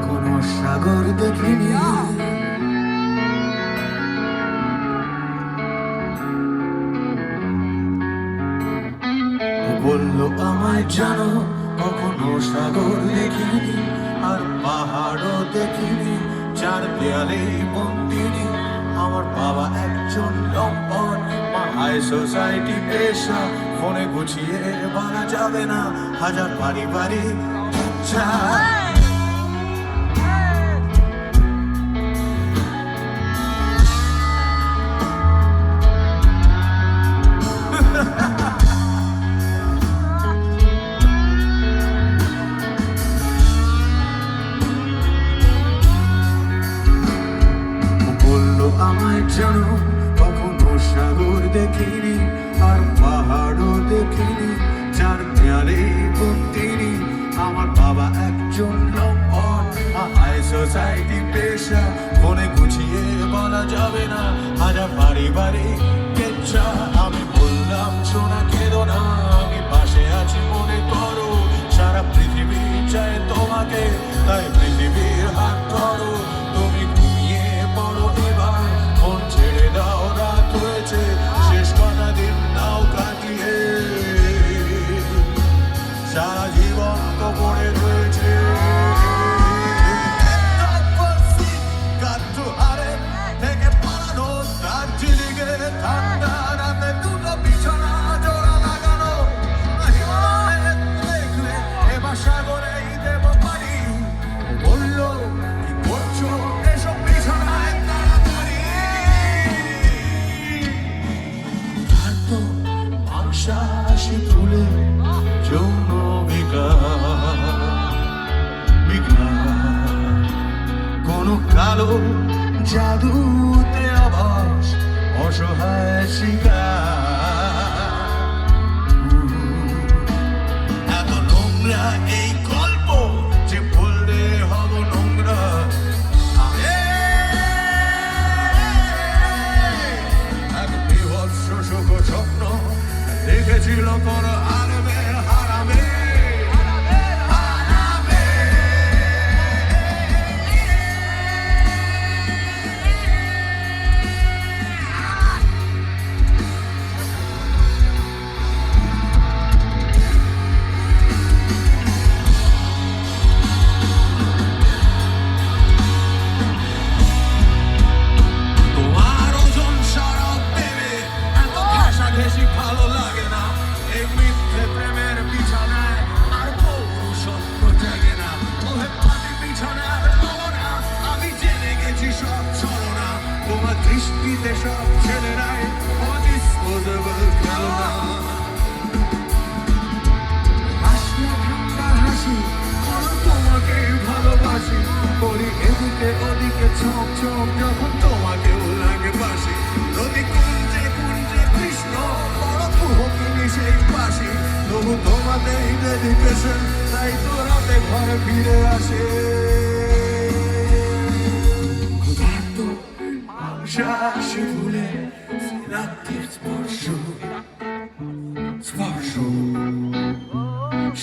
কখনো সাগর দেখিনি। বললো আমায় জানো কখনো সাগর দেখিনি, আর পাহাড়ও দেখিনি, চার দেয়ালে বন্দিনী। আমার বাবা একজন লম্পট, মা হাই সোসাইটি পেশা, ফোনে গুছিয়ে বলা যাবে না হাজার পারিবারিক ইচ্ছা। আমায় জানো কখনো সাগর দেখিনি, আর পাহাড়ও দেখিনি, চার দেয়ালে বন্দিনী। আমার বাবা একজন লম্পট, হাই সোসাইটি পেশা, ফোনে গুছিয়ে বলা যাবে না হাজার পারিবারিক ইচ্ছা। আমি বললাম সোনা কেঁদো না, আমি পাশে আছি মনে করো, সারা পৃথিবী চায় তোমাকে, তাই পৃথিবীর হাত ধরো। তুমি ঘুমিয়ে পড়ো এবার, মন ছেড়ে দাও, রাত হয়েছে, শেষ কটা দিন নাও কাটিয়ে, সারা জীবন তো পড়ে রয়েছে। ঠান্ডা রাতে দুটো বিছানা জোড়া লাগানো, দেখলে এবার সাগরেই দেব পারি। বললো কি করছো এসব বিছানায় তাড়াতাড়ি, আর তো মাংসাশী তুলে যৌন বিকার, কোনো কালো জাদুতে আভাস, অসহায় শিকার। এত নোংরা এই গল্প যে বললে হব নোংরা। এক বিভৎস সুখ স্বপ্ন দেখেছিল কোন আলমে হারামে। ভালো লাগে না এই মিথ্যে প্রেমের বিছানায়, আর পৌরুষত্ব জাগে না, ওহে পাতি বিছানার লবণা। আমি জেনে গেছি সব ছলনা, তোমার দৃষ্টিতে সব ছেলেরাই ডিসপোজেবল খেলনা। হাসি ঠান্ডা হাসি, তোমাকে ভালোবাসি, করি এদিকে ওদিকে ছক ছক, যখন তোমাকেও লাগে বাসি। নদী কুঞ্জে কুঞ্জে কৃষ্ণ, সেই পাশে, তবু তোমাদের ডেডিকেশন, তাই তো রাতে ঘরে ফিরে আসে। মাংসাশী ভুলে রাতের স্পর্শ স্পর্শ,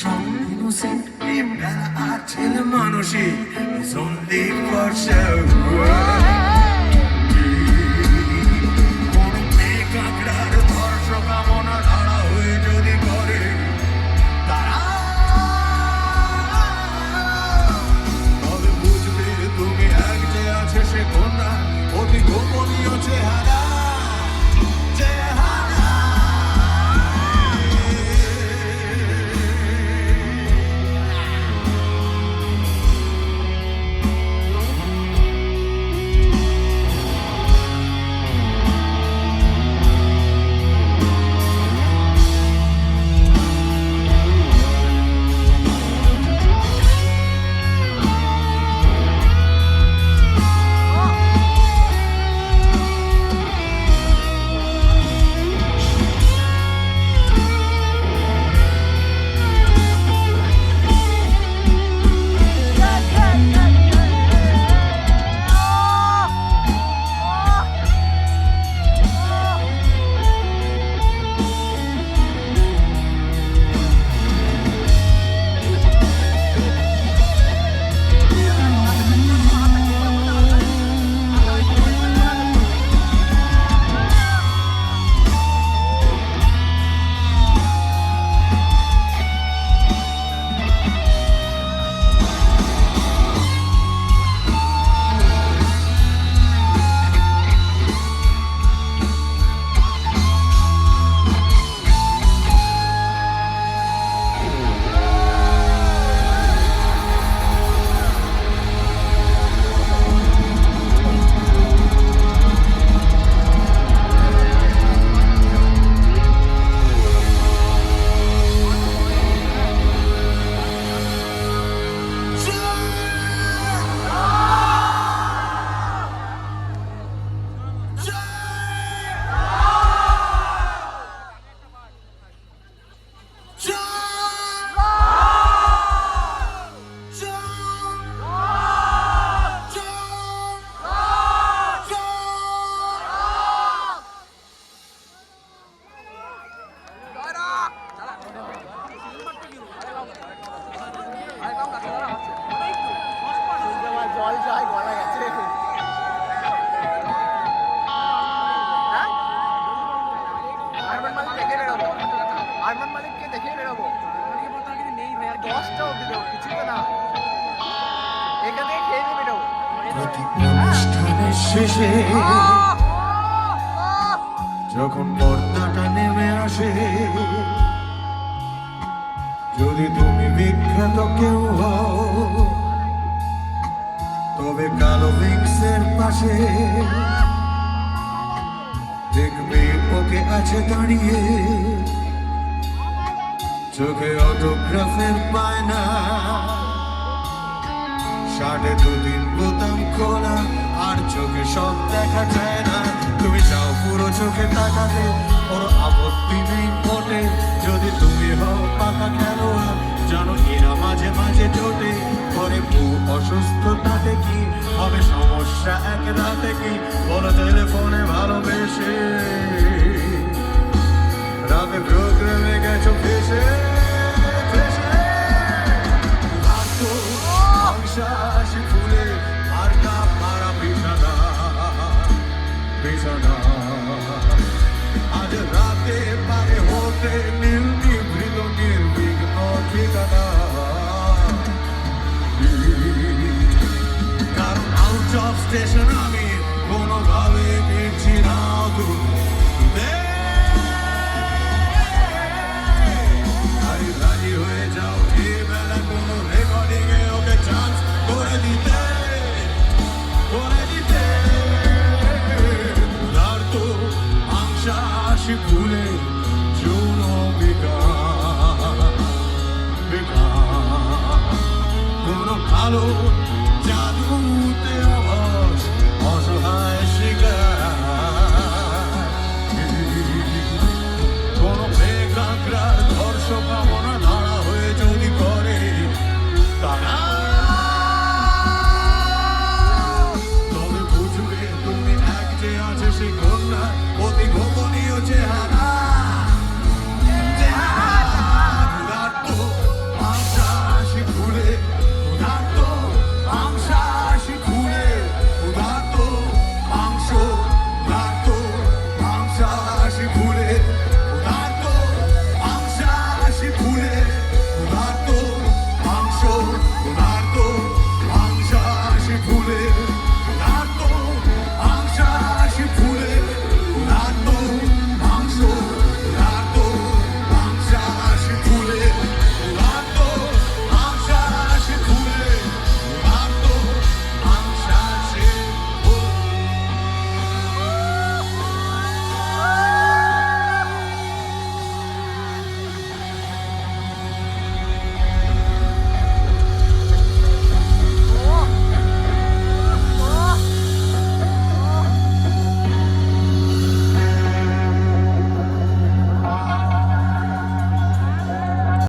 সব ইনোসেন্ট প্রেম বেলা আর ছেলে মানুষই is only for show। গোপনীয় চেহারা বেরোবো। নেই ভাই, আর 10টা অব্দি দেবো, কিছুই তো না। এখান থেকে খেয়ে নিয়ে বেরোবো। প্রতি অনুষ্ঠানের শেষে যখন পর্দাটা নেমে আসে, যদি তুমি বিখ্যাত কেউ হও, তবে কালো উইংসের পাশে দেখবে ওকে আছে দাঁড়িয়ে, চোখে অটোগ্রাফের পায়না, শার্টে 2-3 বোতাম খোলা, আর চোখে সব দেখা যায় না। তুমি চাও পুরো চোখে তাকাতে, কোনো আপত্তি নেই মোটে, যদি তুমি হও পাকা খেলোয়াড়। জানো এরা মাঝে মাঝে চোটে, ঘরে বউ অসুস্থ, তাতে কি হবে সমস্যা এক রাতে? কি বলো টেলিফোনে ভালোবেসে রাতে প্রোগ্রামে গেছো ফেসে হাসি ফুলে আর কাপ মারা বিছানা বিছানা। আজ রাতে পারে হতে নীল নিভৃত নির্বিঘ্ন ঠিকানা, কারণ আউট অফ স্টেশন আমি কোনোভাবে ফিরছি না দূর। রাজি হয়ে যাও এই বেলা কোনো রেকর্ডিং এ ওকে চান্স করে দিতে উদার তো আংশাসি ভুলে যৌন বিকাশ কোনো ভালো